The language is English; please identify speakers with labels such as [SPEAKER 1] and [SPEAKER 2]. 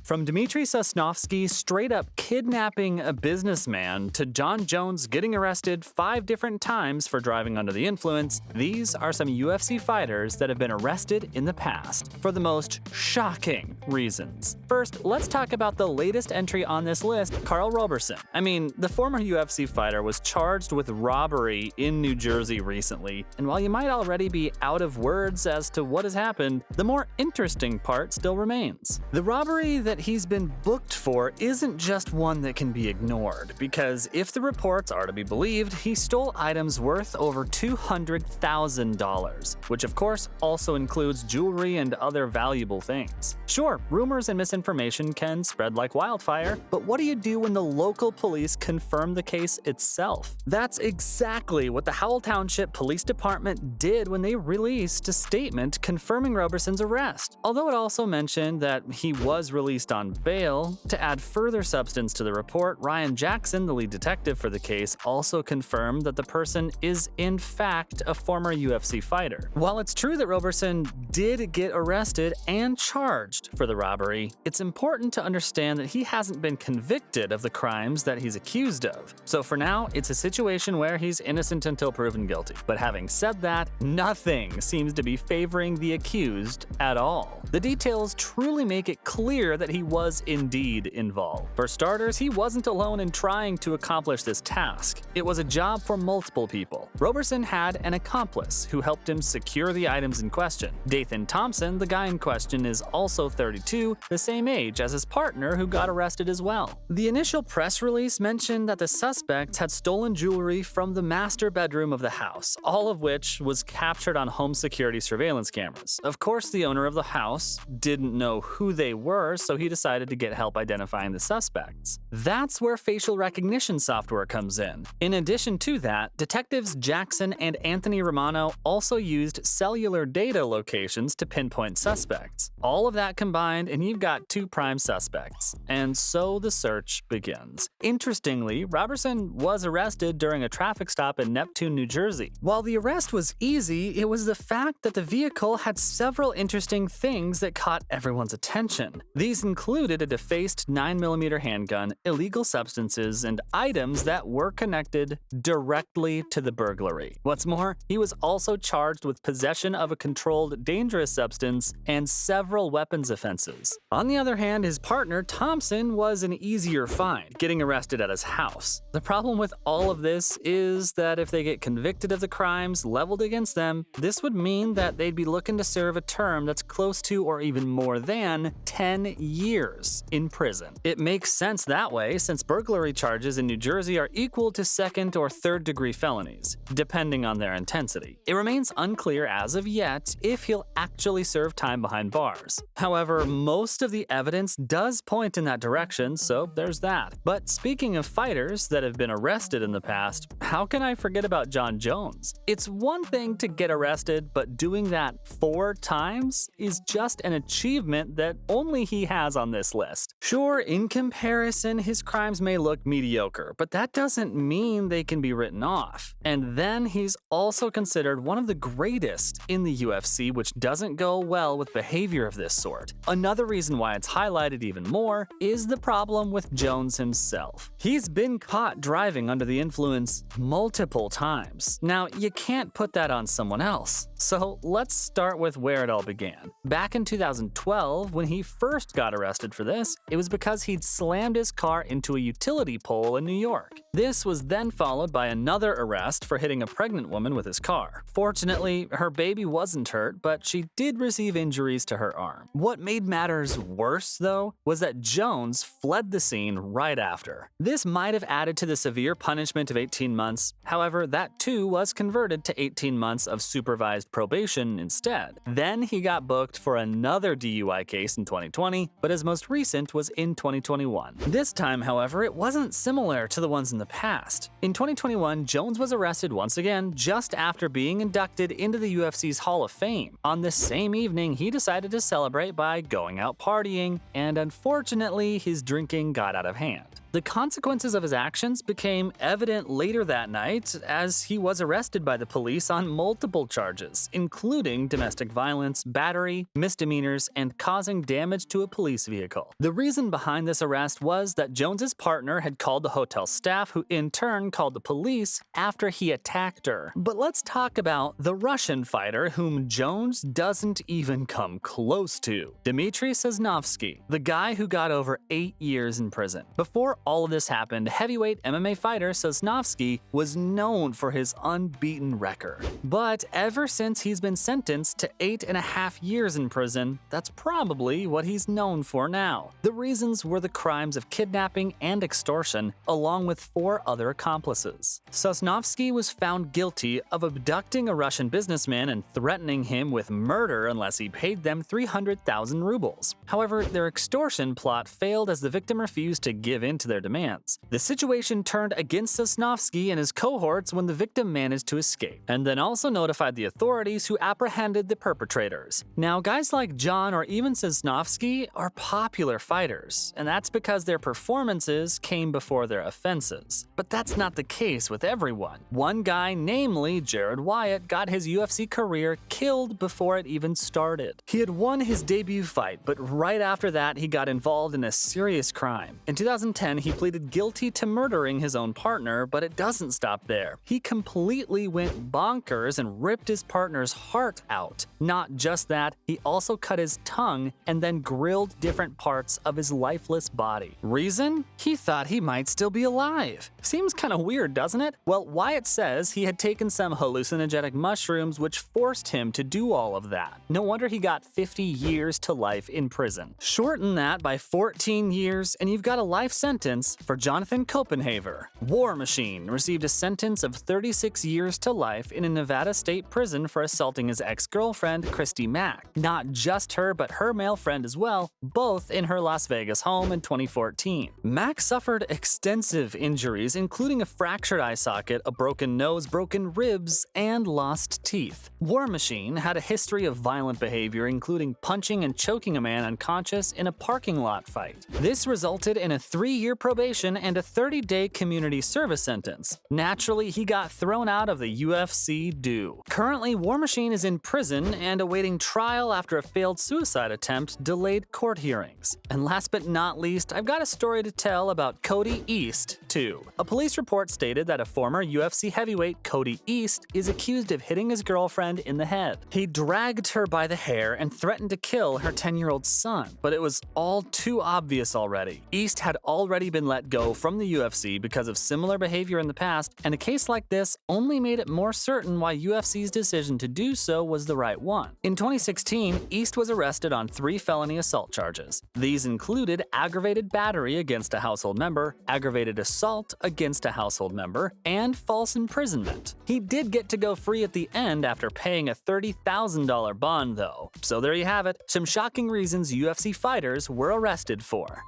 [SPEAKER 1] From Dmitry Sosnovsky straight up kidnapping a businessman to John Jones getting arrested 5 different times for driving under the influence, these are some UFC fighters that have been arrested in the past for the most shocking reasons. First, let's talk about the latest entry on this list, Karl Roberson. The former UFC fighter was charged with robbery in New Jersey recently, and while you might already be out of words as to what has happened, the more interesting part still remains. The robbery that he's been booked for isn't just one that can be ignored, because if the reports are to be believed, he stole items worth over $200,000, which of course also includes jewelry and other valuable things. Sure, rumors and misinformation can spread like wildfire, but what do you do when the local police confirm the case itself? That's exactly what the Howell Township Police Department did when they released a statement confirming Roberson's arrest, although it also mentioned that he was released on bail. To add further substance to the report, Ryan Jackson, the lead detective for the case, also confirmed that the person is in fact a former UFC fighter. While it's true that Roberson did get arrested and charged for the robbery, it's important to understand that he hasn't been convicted of the crimes that he's accused of. So for now, it's a situation where he's innocent until proven guilty. But having said that, nothing seems to be favoring the accused at all. The details truly make it clear that he was indeed involved. For starters, he wasn't alone in trying to accomplish this task. It was a job for multiple people. Roberson had an accomplice who helped him secure the items in question. Dathan Thompson, the guy in question, is also 32, the same age as his partner who got arrested as well. The initial press release mentioned that the suspects had stolen jewelry from the master bedroom of the house, all of which was captured on home security surveillance cameras. Of course, the owner of the house didn't know who they were, so he decided to get help identifying the suspects. That's where facial recognition software comes in. In addition to that, detectives Jackson and Anthony Romano also used cellular data locations to pinpoint suspects. All of that combined, and you've got 2 prime suspects. And so the search begins. Interestingly, Roberson was arrested during a traffic stop in Neptune, New Jersey. While the arrest was easy, it was the fact that the vehicle had several interesting things that caught everyone's attention. These included a defaced 9mm handgun, illegal substances, and items that were connected directly to the burglary. What's more, he was also charged with possession of a controlled dangerous substance and several weapons offenses. On the other hand, his partner, Thompson, was an easier find, getting arrested at his house. The problem with all of this is that if they get convicted of the crimes leveled against them, this would mean that they'd be looking to serve a term that's close to or even more than 10 years in prison. It makes sense that way, since burglary charges in New Jersey are equal to 2nd or 3rd degree felonies, depending on their intensity. It remains unclear as of yet if he'll actually serve time behind bars. However, most of the evidence does point in that direction, so there's that. But speaking of fighters that have been arrested in the past, how can I forget about John Jones? It's one thing to get arrested, but doing that 4 times is just an achievement that only he has on this list. Sure, in comparison, his crimes may look mediocre, but that doesn't mean they can be written off. And then he's also considered one of the greatest in the UFC, which doesn't go well with behavior of this sort. Another reason why it's highlighted even more is the problem with Jones himself. He's been caught driving under the influence multiple times. Now, you can't put that on someone else. So let's start with where it all began. Back in 2012, when he first got arrested for this, it was because he'd slammed his car into a utility pole in New York. This was then followed by another arrest for hitting a pregnant woman with his car. Fortunately, her baby wasn't hurt, but she did receive injuries to her arm. What made matters worse, though, was that Jones fled the scene right after. This might have added to the severe punishment of 18 months. However, that too was converted to 18 months of supervised probation instead. Then he got booked for another DUI case in 2020, but his most recent was in 2021. This time, however, it wasn't similar to the ones in the past. In 2021, Jones was arrested once again just after being inducted into the UFC's Hall of Fame. On the same evening, he decided to celebrate by going out partying, and unfortunately, his drinking got out of hand. The The consequences of his actions became evident later that night as he was arrested by the police on multiple charges, including domestic violence, battery, misdemeanors, and causing damage to a police vehicle. The reason behind this arrest was that Jones's partner had called the hotel staff, who in turn called the police after he attacked her. But let's talk about the Russian fighter whom Jones doesn't even come close to. Dmitry Sosnovsky, the guy who got over 8 years in prison. Before all of this happened, heavyweight MMA fighter Sosnovsky was known for his unbeaten record. But ever since he's been sentenced to 8.5 years in prison, that's probably what he's known for now. The reasons were the crimes of kidnapping and extortion, along with 4 other accomplices. Sosnovsky was found guilty of abducting a Russian businessman and threatening him with murder unless he paid them 300,000 rubles. However, their extortion plot failed as the victim refused to give in to their demands. The situation turned against Sosnovsky and his cohorts when the victim managed to escape, and then also notified the authorities, who apprehended the perpetrators. Now, guys like John or even Sosnovsky are popular fighters, and that's because their performances came before their offenses. But that's not the case with everyone. One guy, namely Jared Wyatt, got his UFC career killed before it even started. He had won his debut fight, but right after that he got involved in a serious crime. In 2010, he pleaded guilty to murdering his own partner, but it doesn't stop there. He completely went bonkers and ripped his partner's heart out. Not just that, he also cut his tongue and then grilled different parts of his lifeless body. Reason? He thought he might still be alive. Seems kinda weird, doesn't it? Well, Wyatt says he had taken some hallucinogenic mushrooms which forced him to do all of that. No wonder he got 50 years to life in prison. Shorten that by 14 years and you've got a life sentence for Jonathan Copenhaver. War Machine received a sentence of 36 years to life in a Nevada state prison for assaulting his ex-girlfriend, Christy Mack. Not just her, but her male friend as well, both in her Las Vegas home in 2014. Mack suffered extensive injuries, including a fractured eye socket, a broken nose, broken ribs, and lost teeth. War Machine had a history of violent behavior, including punching and choking a man unconscious in a parking lot fight. This resulted in a 3-year probation and a 30-day community service sentence. Naturally, he got thrown out of the UFC due. Currently, War Machine is in prison and awaiting trial after a failed suicide attempt delayed court hearings. And last but not least, I've got a story to tell about Cody East, too. A police report stated that a former UFC heavyweight, Cody East, is accused of hitting his girlfriend in the head. He dragged her by the hair and threatened to kill her 10-year-old son, but it was all too obvious already. East had already been let go from the UFC because of similar behavior in the past, and a case like this only made it more certain why UFC's decision to do so was the right one. In 2016, East was arrested on 3 felony assault charges. These included aggravated battery against a household member, aggravated assault against a household member, and false imprisonment. He did get to go free at the end after paying a $30,000 bond though. So there you have it, some shocking reasons UFC fighters were arrested for.